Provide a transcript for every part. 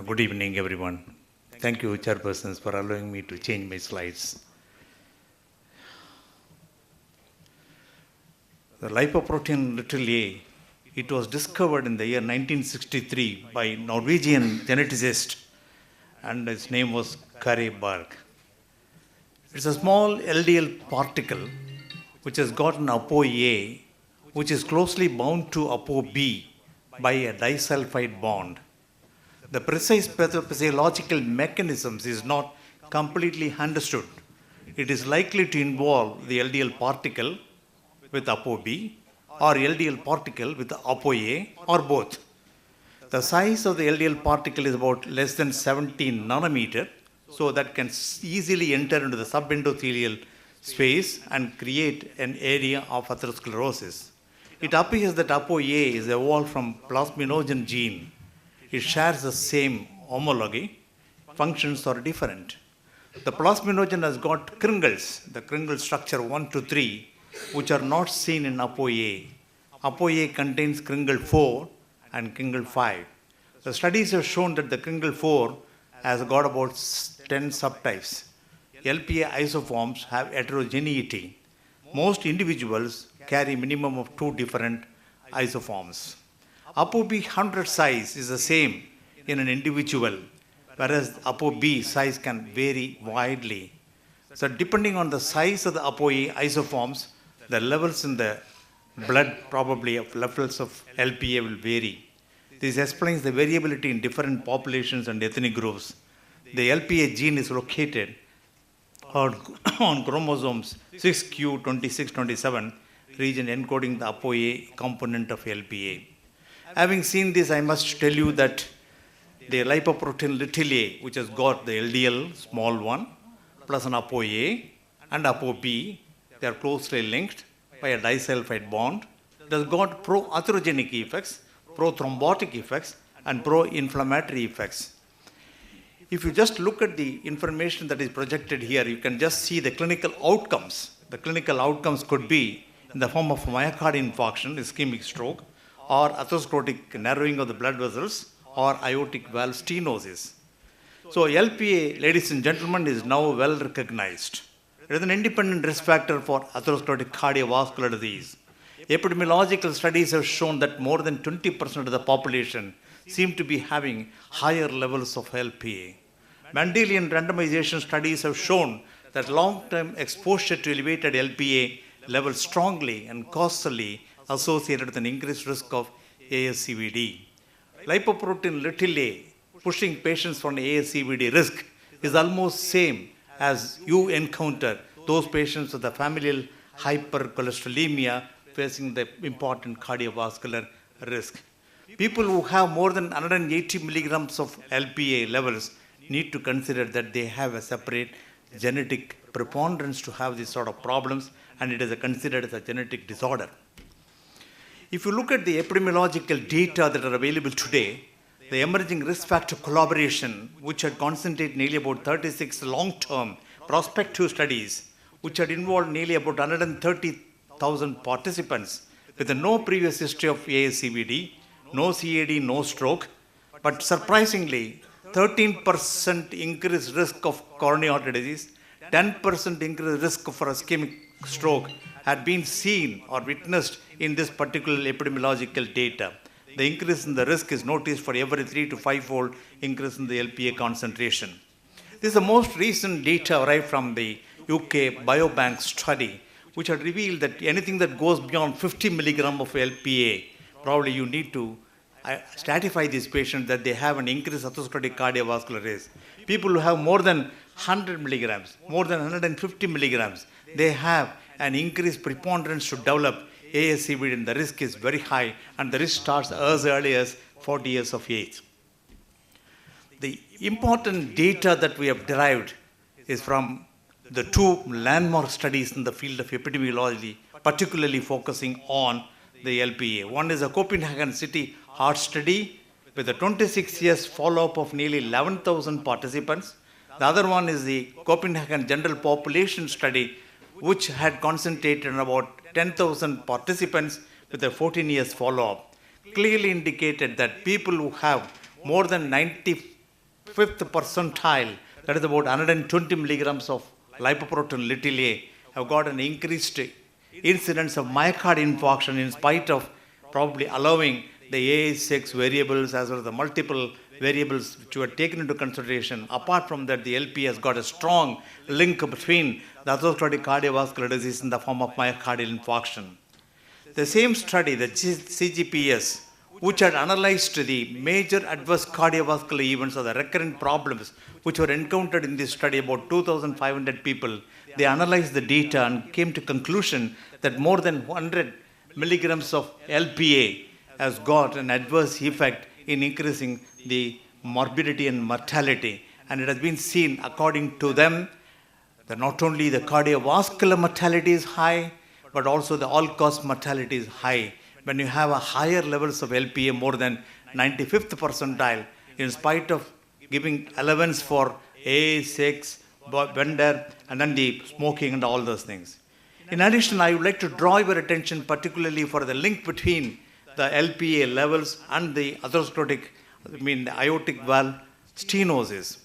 Good evening, everyone. Thank you, chairpersons, for allowing me to change my slides. The lipoprotien little a, it was discovered in the year 1963 by Norwegian geneticist, and his name was Kari Berg. It's a small LDL particle which has got an ApoA, which is closely bound to ApoB by a disulfide bond. The precise physiological mechanisms is not completely understood. It is likely to involve the LDL particle with ApoB or LDL particle with ApoA or both. The size of the LDL particle is about less than 17 nanometer, so that can easily enter into the subendothelial space and create an area of atherosclerosis. It appears that ApoA is evolved from plasminogen gene. It shares the same homology, functions are different. The plasminogen has got kringles, the kringle structure 1 to 3, which are not seen in ApoA. ApoA contains kringle 4 and kringle 5. The studies have shown that the kringle 4 has got about 10 subtypes. LPA isoforms have heterogeneity. Most individuals carry minimum of 2 different isoforms. ApoB 100 size is the same in an individual, whereas ApoB size can vary widely. So depending on the size of the ApoA isoforms, the levels in the blood probably of levels of LPA will vary. This explains the variability in different populations and ethnic groups. The LPA gene is located on chromosomes 6q2627, region encoding the ApoA component of LPA. Having seen this, I must tell you that the lipoprotein little a, which has got the LDL small one, plus an ApoA and ApoB, they are closely linked by a disulfide bond. It has got pro-atherogenic effects, pro-thrombotic effects, and pro-inflammatory effects. If you just look at the information that is projected here, you can just see the clinical outcomes. The clinical outcomes could be in the form of myocardial infarction, ischemic stroke, or atherosclerotic narrowing of the blood vessels, or aortic valve stenosis. So LPA, ladies and gentlemen, is now well recognized. It is an independent risk factor for atherosclerotic cardiovascular disease. Epidemiological studies have shown that more than 20% of the population seem to be having higher levels of LPA. Mendelian randomization studies have shown that long-term exposure to elevated LPA levels strongly and causally associated with an increased risk of ASCVD. Lipoprotein little a pushing patients for an ASCVD risk is almost same as you encounter those patients with the familial hypercholesterolemia facing the important cardiovascular risk. People who have more than 180 milligrams of LPA levels need to consider that they have a separate genetic preponderance to have these sort of problems, and it is considered as a genetic disorder. If you look at the epidemiological data that are available today, the emerging risk factor collaboration, which had concentrated nearly about 36 long-term prospective studies, which had involved nearly about 130,000 participants with no previous history of ASCVD, no CAD, no stroke, but surprisingly, 13% increased risk of coronary artery disease, 10% increased risk for ischemic stroke had been seen or witnessed in this particular epidemiological data. The increase in the risk is noticed for every 3 to 5-fold increase in the LPA concentration. This is the most recent data arrived from the UK Biobank study, which had revealed that anything that goes beyond 50 milligram of LPA, probably you need to stratify these patients that they have an increased atherosclerotic cardiovascular risk. People who have more than 100 milligrams, more than 150 milligrams, they have an increased preponderance to develop ASCVD, and the risk is very high, and the risk starts as early as 40 years of age. The important data that we have derived is from the 2 landmark studies in the field of epidemiology, particularly focusing on the LPA. One is a Copenhagen City Heart Study with a 26 years follow-up of nearly 11,000 participants. The other one is the Copenhagen General Population Study, which had concentrated on about 10,000 participants with a 14 years follow-up, clearly indicated that people who have more than 90 fifth percentile, that is about 120 milligrams of lipoprotein little a, have got an increased incidence of myocardial infarction in spite of probably allowing the AS6 variables as well as the multiple variables which were taken into consideration. Apart from that, the LP has got a strong link between the atherosclerotic cardiovascular disease in the form of myocardial infarction. The same study, the CGPS, which had analyzed the major adverse cardiovascular events or the recurrent problems which were encountered in this study, about 2,500 people, they analyzed the data and came to conclusion that more than 100 milligrams of LPA has got an adverse effect in increasing the morbidity and mortality. And it has been seen, according to them, that not only the cardiovascular mortality is high, but also the all-cause mortality is high. When you have a higher levels of LPA, more than 95th percentile, in spite of giving allowance for A6, vendor, and then the smoking and all those things. In addition, I would like to draw your attention particularly for the link between the LPA levels and the atherosclerotic, the aortic valve stenosis.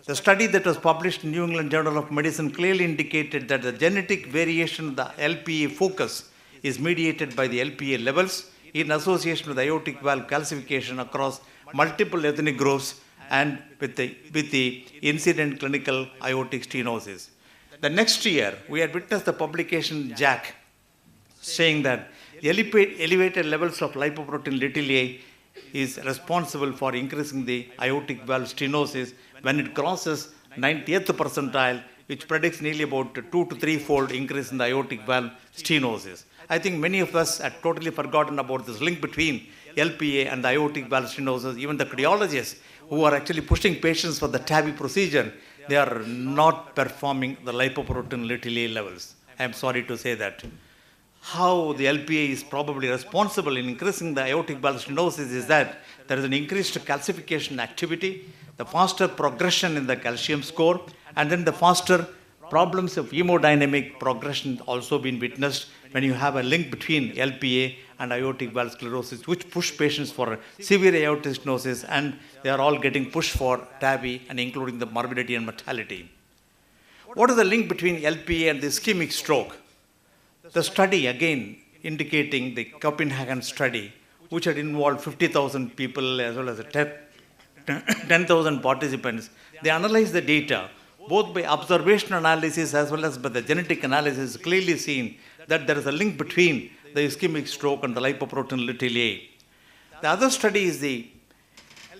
The study that was published in New England Journal of Medicine clearly indicated that the genetic variation of the LPA focus is mediated by the LPA levels in association with aortic valve calcification across multiple ethnic groups and with the incident clinical aortic stenosis. The next year, we had witnessed the publication JACC saying that the elevated levels of lipoprotein little a is responsible for increasing the aortic valve stenosis when it crosses 90th percentile, which predicts nearly about 2 to 3-fold increase in the aortic valve stenosis. I think many of us had totally forgotten about this link between LPA and the aortic valve stenosis. Even the cardiologists who are actually pushing patients for the TAVI procedure, they are not performing the lipoprotein little a levels. I am sorry to say that. How the LPA is probably responsible in increasing the aortic valve stenosis is that there is an increased calcification activity, the faster progression in the calcium score, and then the faster problems of hemodynamic progression also been witnessed when you have a link between LPA and aortic valve sclerosis, which push patients for severe aortic stenosis, and they are all getting pushed for TAVI and including the morbidity and mortality. What is the link between LPA and the ischemic stroke? The study, again, indicating the Copenhagen study, which had involved 50,000 people as well as 10,000 participants, they analyzed the data, both by observational analysis as well as by the genetic analysis, clearly seen that there is a link between the ischemic stroke and the lipoprotein little a. The other study is the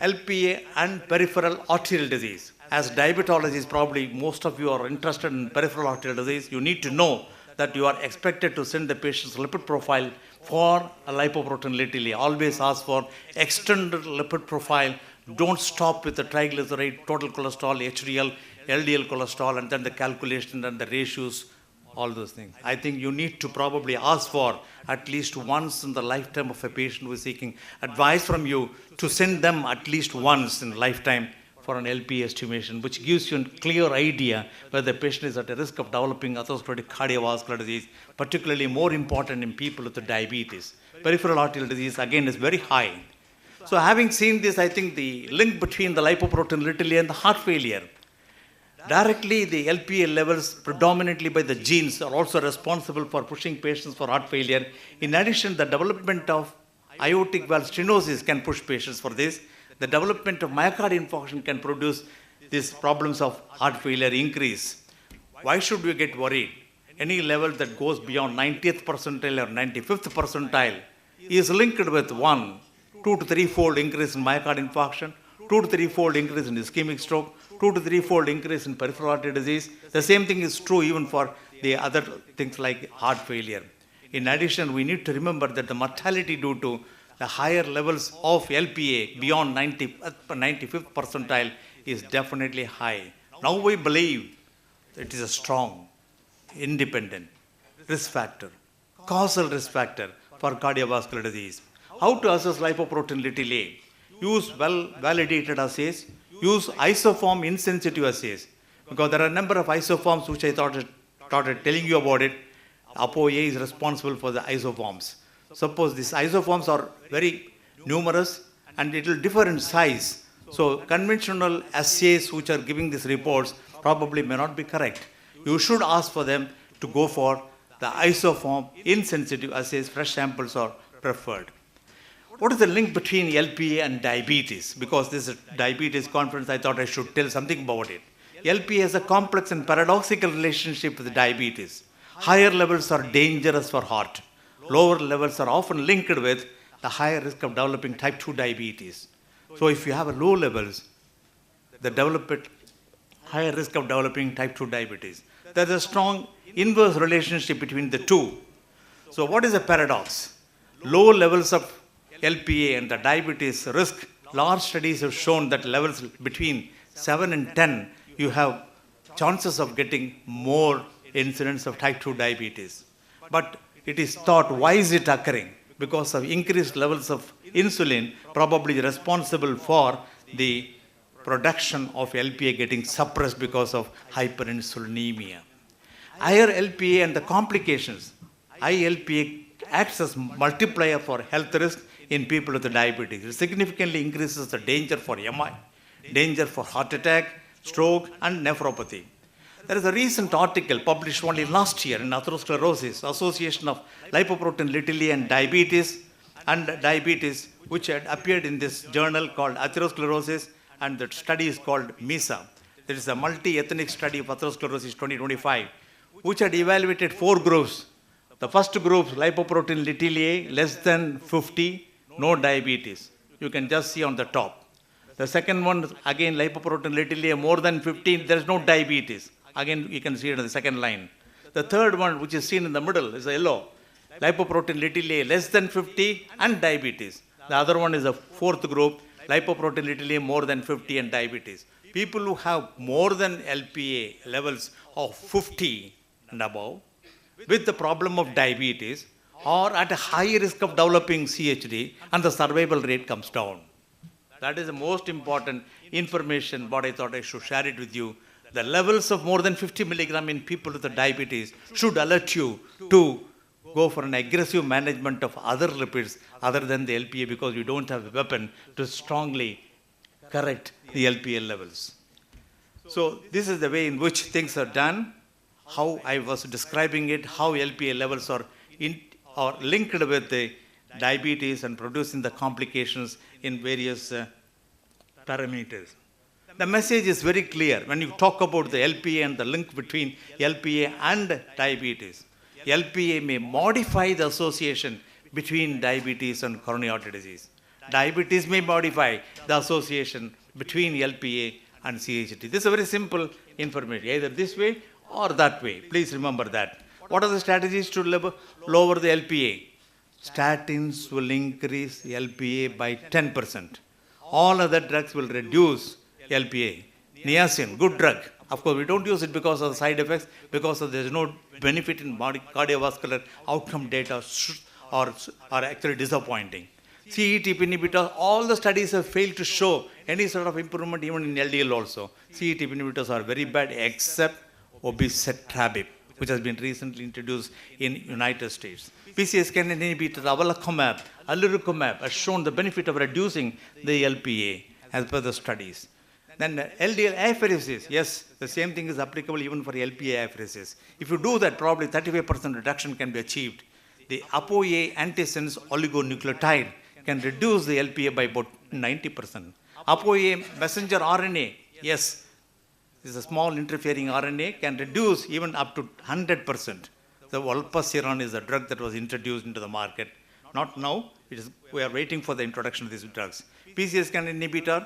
LPA and peripheral arterial disease. As diabetologists, probably most of you are interested in peripheral arterial disease, you need to know that you are expected to send the patient's lipid profile for a lipoprotein little a. Always ask for extended lipid profile. Don't stop with the triglyceride, total cholesterol, HDL, LDL cholesterol, and then the calculation and the ratios, all those things. I think you need to probably ask for at least once in the lifetime of a patient who is seeking advice from you to send them at least once in lifetime for an LP estimation, which gives you a clear idea whether the patient is at a risk of developing atherosclerotic cardiovascular disease, particularly more important in people with diabetes. Peripheral arterial disease, again, is very high. So having seen this, I think the link between the lipoprotein little a and the heart failure, directly the LPA levels predominantly by the genes are also responsible for pushing patients for heart failure. In addition, the development of aortic valve stenosis can push patients for this. The development of myocardial infarction can produce these problems of heart failure increase. Why should we get worried? Any level that goes beyond 90th percentile or 95th percentile is linked with 2 to 3-fold increase in myocardial infarction, 2 to 3-fold increase in ischemic stroke, 2 to 3-fold increase in peripheral artery disease. The same thing is true even for the other things like heart failure. In addition, we need to remember that the mortality due to the higher levels of LPA beyond 95th percentile is definitely high. Now we believe it is a strong, independent risk factor, causal risk factor for cardiovascular disease. How to assess lipoprotein little a? Use well-validated assays, use isoform insensitive assays, because there are a number of isoforms which I started telling you about it. ApoA is responsible for the isoforms. Suppose these isoforms are very numerous and it will differ in size. So conventional assays which are giving these reports probably may not be correct. You should ask for them to go for the isoform insensitive assays. Fresh samples are preferred. What is the link between LPA and diabetes? Because this is a diabetes conference, I thought I should tell something about it. LPA has a complex and paradoxical relationship with diabetes. Higher levels are dangerous for heart. Lower levels are often linked with the higher risk of developing type 2 diabetes. So if you have a low levels, they develop it higher risk of developing type 2 diabetes. There's a strong inverse relationship between the two. So what is a paradox? Low levels of LPA and the diabetes risk, large studies have shown that levels between 7 and 10, you have chances of getting more incidence of type 2 diabetes. But it is thought, why is it occurring? Because of increased levels of insulin, probably responsible for the production of LPA getting suppressed because of hyperinsulinemia. Higher LPA and the complications. High LPA acts as multiplier for health risk in people with diabetes. It significantly increases the danger for MI, danger for heart attack, stroke, and nephropathy. There is a recent article published only last year in Atherosclerosis, Association of Lipoprotien Little and Diabetes, which had appeared in this journal called Atherosclerosis, and the study is called MISA. There is a multi-ethnic study of atherosclerosis 2025, which had evaluated 4 groups. The first group, lipoprotein little less than 50, no diabetes. You can just see on the top. The second one, again, lipoprotein little more than 15, there is no diabetes. Again, you can see it in the second line. The third one, which is seen in the middle, is yellow. Lipoprotein little less than 50 and diabetes. The other one is the fourth group, lipoprotein little more than 50 and diabetes. People who have more than LPA levels of 50 and above, with the problem of diabetes, are at a high risk of developing CHD, and the survival rate comes down. That is the most important information, what I thought I should share it with you. The levels of more than 50 milligram in people with diabetes should alert you to go for an aggressive management of other lipids other than the LPA, because you don't have a weapon to strongly correct the LPA levels. So this is the way in which things are done, how I was describing it, how LPA levels are linked with the diabetes and producing the complications in various parameters. The message is very clear when you talk about the LPA and the link between LPA and diabetes. LPA may modify the association between diabetes and coronary artery disease. Diabetes may modify the association between LPA and CHD. This is a very simple information, either this way or that way. Please remember that. What are the strategies to lower the LPA? Statins will increase LPA by 10%. All other drugs will reduce LPA. Niacin, good drug. Of course, we don't use it because of the side effects, because there is no benefit in cardiovascular outcome data are actually disappointing. CETP inhibitors, all the studies have failed to show any sort of improvement even in LDL also. CETP inhibitors are very bad except obicetrapib, which has been recently introduced in United States. PCSK9 inhibitor, avalocumab, alirocumab has shown the benefit of reducing the LPA as per the studies. Then LDL apheresis, yes, the same thing is applicable even for LPA apheresis. If you do that, probably 35% reduction can be achieved. The ApoA antisense oligonucleotide can reduce the LPA by about 90%. ApoA messenger RNA, yes, is a small interfering RNA, can reduce even up to 100%. The olpasiran is a drug that was introduced into the market. Not now, we are waiting for the introduction of these drugs. PCSK9 inhibitor,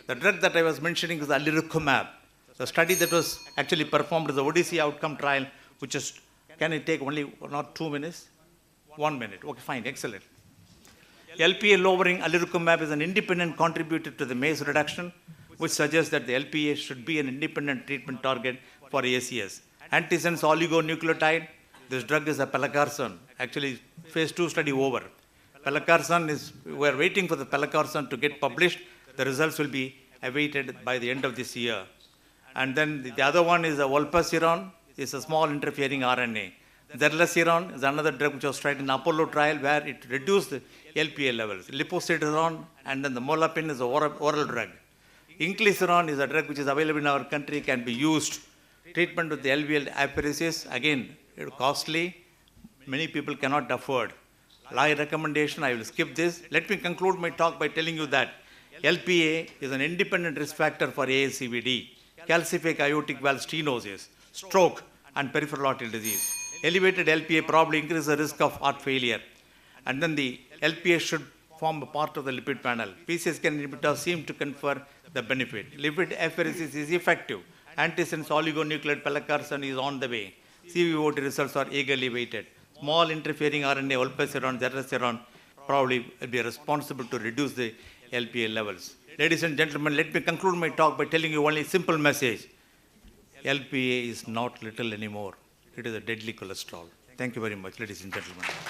the drug that I was mentioning is alirocumab. The study that was actually performed is the Odyssey outcome trial, which is, can it take only not 2 minutes? 1 minute. Okay, fine, excellent. LPA lowering alirocumab is an independent contributor to the MACE reduction, which suggests that the LPA should be an independent treatment target for ACS. Antisense oligonucleotide, this drug is a pelacarsen. Actually, phase 2 study over. Pelacarsen is, we are waiting for the pelacarsen to get published. The results will be awaited by the end of this year. And then the other one is the olpasiran, is a small interfering RNA. Zerlasiran is another drug which was tried in Apollo trial where it reduced the LPA levels. Lipoprotien and then the molapin is an oral drug. Inclisiran is a drug which is available in our country, can be used. Treatment with the LVL apheresis, again, costly. Many people cannot afford. My recommendation, I will skip this. Let me conclude my talk by telling you that LPA is an independent risk factor for ASCVD, calcific aortic valve stenosis, stroke, and peripheral artery disease. Elevated LPA probably increases the risk of heart failure. And then the LPA should form a part of the lipid panel. PCSK9 inhibitors seem to confer the benefit. Lipid apheresis is effective. Antisense oligonucleotide pelacarsen is on the way. CVOT results are eagerly waited. Small interfering RNA, olpasiran, zerasiran, probably will be responsible to reduce the LPA levels. Ladies and gentlemen, let me conclude my talk by telling you only a simple message. LPA is not little anymore. It is a deadly cholesterol. Thank you very much, ladies and gentlemen.